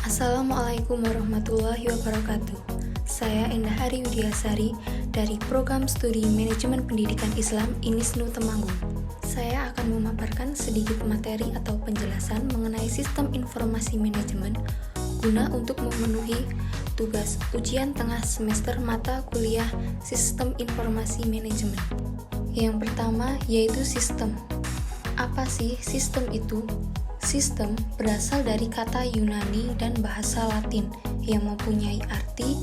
Assalamualaikum warahmatullahi wabarakatuh. Saya Endah Hari Widiasari dari Program Studi Manajemen Pendidikan Islam INISNU Temanggung. Saya akan memaparkan sedikit materi atau penjelasan mengenai sistem informasi manajemen guna untuk memenuhi tugas ujian tengah semester mata kuliah Sistem Informasi Manajemen. Yang pertama yaitu sistem. Apa sih sistem itu? Sistem berasal dari kata Yunani dan bahasa Latin yang mempunyai arti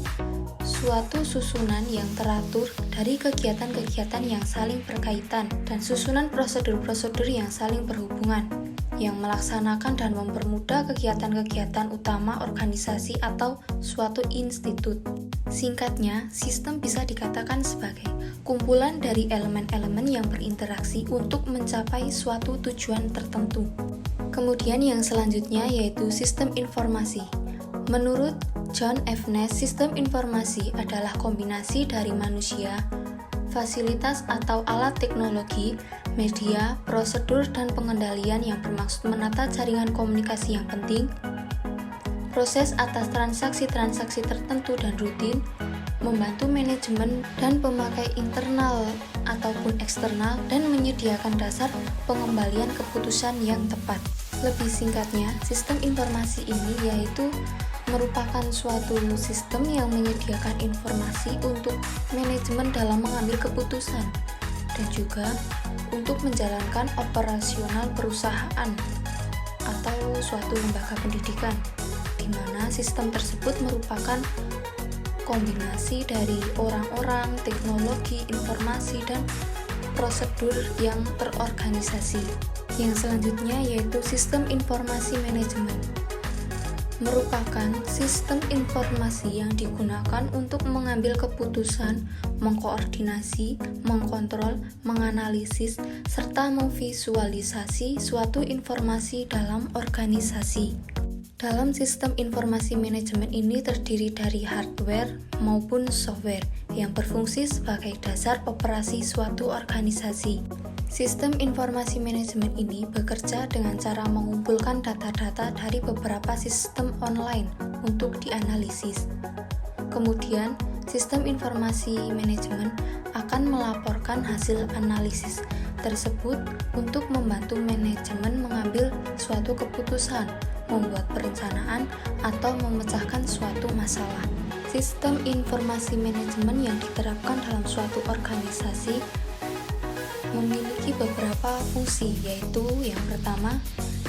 suatu susunan yang teratur dari kegiatan-kegiatan yang saling berkaitan dan susunan prosedur-prosedur yang saling berhubungan yang melaksanakan dan mempermudah kegiatan-kegiatan utama organisasi atau suatu institut. Singkatnya, sistem bisa dikatakan sebagai kumpulan dari elemen-elemen yang berinteraksi untuk mencapai suatu tujuan tertentu. Kemudian yang selanjutnya yaitu sistem informasi. Menurut John F. Ness, sistem informasi adalah kombinasi dari manusia, fasilitas atau alat teknologi, media, prosedur, dan pengendalian yang bermaksud menata jaringan komunikasi yang penting, proses atas transaksi-transaksi tertentu dan rutin, membantu manajemen dan pemakai internal ataupun eksternal, dan menyediakan dasar pengembalian keputusan yang tepat. Lebih singkatnya, sistem informasi ini yaitu merupakan suatu sistem yang menyediakan informasi untuk manajemen dalam mengambil keputusan dan juga untuk menjalankan operasional perusahaan atau suatu lembaga pendidikan, di mana sistem tersebut merupakan kombinasi dari orang-orang, teknologi, informasi, dan prosedur yang terorganisasi. Yang selanjutnya yaitu sistem informasi manajemen. Merupakan sistem informasi yang digunakan untuk mengambil keputusan, mengkoordinasi, mengkontrol, menganalisis, serta memvisualisasi suatu informasi dalam organisasi. Dalam sistem informasi manajemen ini terdiri dari hardware maupun software yang berfungsi sebagai dasar operasi suatu organisasi. Sistem informasi manajemen ini bekerja dengan cara mengumpulkan data-data dari beberapa sistem online untuk dianalisis. Kemudian, sistem informasi manajemen akan melaporkan hasil analisis tersebut untuk membantu manajemen mengambil suatu keputusan, membuat perencanaan, atau memecahkan suatu masalah. Sistem informasi manajemen yang diterapkan dalam suatu organisasi memiliki beberapa fungsi, yaitu yang pertama,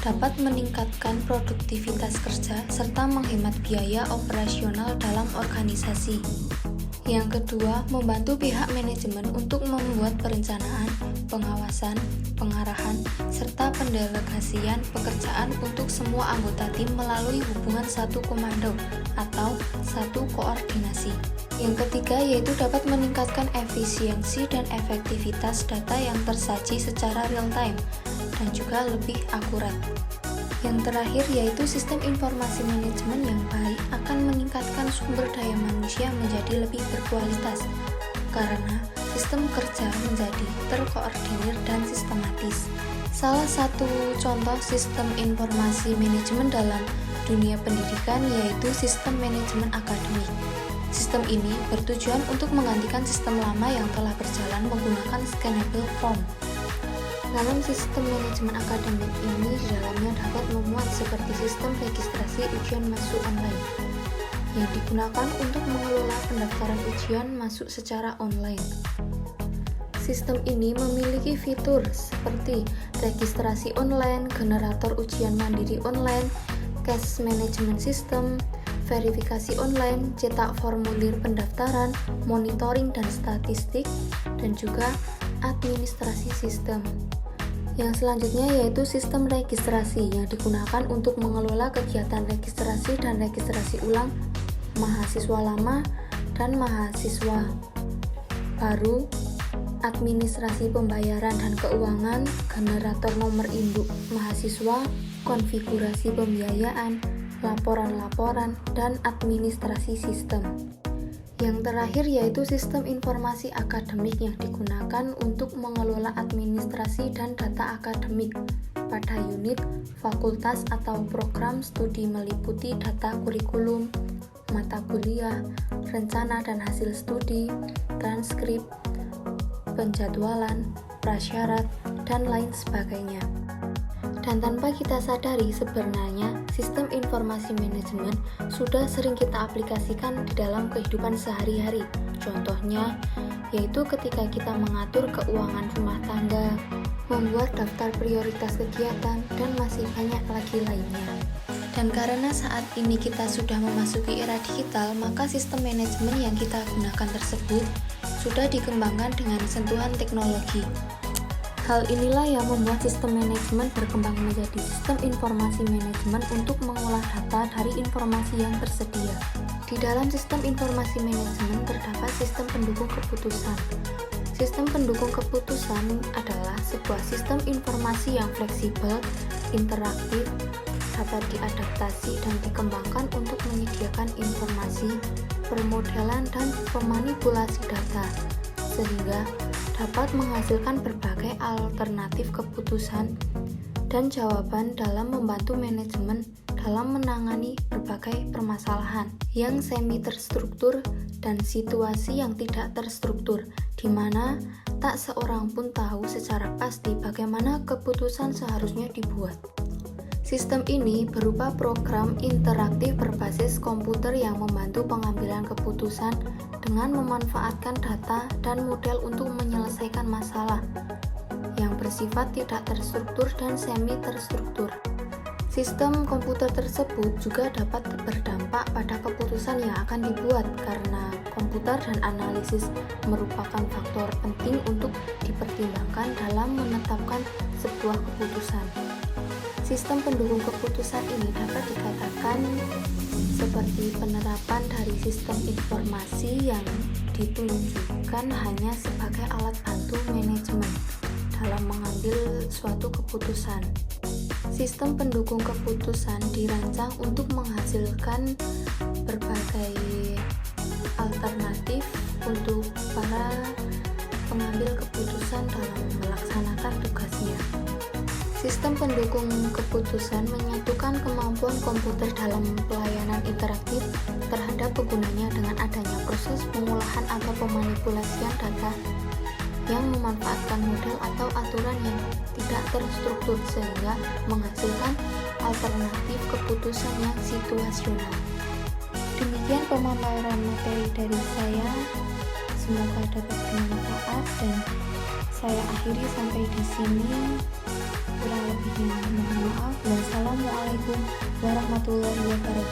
dapat meningkatkan produktivitas kerja serta menghemat biaya operasional dalam organisasi. Yang kedua, membantu pihak manajemen untuk membuat perencanaan, pengawasan, pengarahan, serta pendelegasian pekerjaan untuk semua anggota tim melalui hubungan satu komando atau satu koordinasi. Yang ketiga yaitu dapat meningkatkan efisiensi dan efektivitas data yang tersaji secara real-time dan juga lebih akurat. Yang terakhir yaitu sistem informasi manajemen yang baik akan meningkatkan sumber daya manusia menjadi lebih berkualitas karena sistem kerja menjadi terkoordinir dan sistematis. Salah satu contoh sistem informasi manajemen dalam dunia pendidikan yaitu sistem manajemen akademik. Sistem ini bertujuan untuk menggantikan sistem lama yang telah berjalan menggunakan scannable form. Dalam sistem manajemen akademik ini di dalamnya dapat memuat seperti sistem registrasi ujian masuk online yang digunakan untuk mengelola pendaftaran ujian masuk secara online. Sistem ini memiliki fitur seperti registrasi online, generator ujian mandiri online, cash management system, verifikasi online, cetak formulir pendaftaran, monitoring dan statistik, dan juga administrasi sistem. Yang selanjutnya yaitu sistem registrasi yang digunakan untuk mengelola kegiatan registrasi dan registrasi ulang mahasiswa lama dan mahasiswa baru, administrasi pembayaran dan keuangan, generator nomor induk mahasiswa, konfigurasi pembiayaan, laporan-laporan, dan administrasi sistem. Yang terakhir yaitu sistem informasi akademik yang digunakan untuk mengelola administrasi dan data akademik. pada unit, fakultas atau program studi meliputi data kurikulum, mata kuliah, rencana dan hasil studi, transkrip, penjadwalan, prasyarat, dan lain sebagainya. Dan tanpa kita sadari, sebenarnya sistem informasi manajemen sudah sering kita aplikasikan di dalam kehidupan sehari-hari. Contohnya, yaitu ketika kita mengatur keuangan rumah tangga, membuat daftar prioritas kegiatan, dan masih banyak lagi lainnya. Dan karena saat ini kita sudah memasuki era digital, maka sistem manajemen yang kita gunakan tersebut sudah dikembangkan dengan sentuhan teknologi. Hal inilah yang membuat sistem manajemen berkembang menjadi sistem informasi manajemen untuk mengolah data dari informasi yang tersedia. Di dalam sistem informasi manajemen terdapat sistem pendukung keputusan. Sistem pendukung keputusan adalah sebuah sistem informasi yang fleksibel, interaktif, dapat diadaptasi dan dikembangkan untuk menyediakan informasi, permodelan, dan pemanipulasi data, sehingga dapat menghasilkan berbagai alternatif keputusan dan jawaban dalam membantu manajemen dalam menangani berbagai permasalahan yang semi terstruktur dan situasi yang tidak terstruktur, di mana tak seorang pun tahu secara pasti bagaimana keputusan seharusnya dibuat. Sistem ini berupa program interaktif berbasis komputer yang membantu pengambilan keputusan dengan memanfaatkan data dan model untuk menyelesaikan masalah yang bersifat tidak terstruktur dan semi terstruktur. Sistem komputer tersebut juga dapat berdampak pada keputusan yang akan dibuat karena komputer dan analisis merupakan faktor penting untuk dipertimbangkan dalam menetapkan sebuah keputusan. Sistem pendukung keputusan ini dapat dikatakan seperti penerapan dari sistem informasi yang ditunjukkan hanya sebagai alat bantu manajemen dalam mengambil suatu keputusan. Sistem pendukung keputusan dirancang untuk menghasilkan berbagai alternatif untuk para pengambil keputusan dalam melaksanakan tugasnya. Sistem pendukung keputusan menyatukan kemampuan komputer dalam pelayanan interaktif terhadap penggunanya dengan adanya proses pengolahan atau pemanipulasian data yang memanfaatkan model atau aturan yang tidak terstruktur sehingga menghasilkan alternatif keputusan yang situasional. Demikian pemaparan materi dari saya, semoga dapat bermanfaat dan saya akhiri sampai di sini. Kurang lebihnya mohon maaf. Wassalamualaikum warahmatullahi wabarakatuh.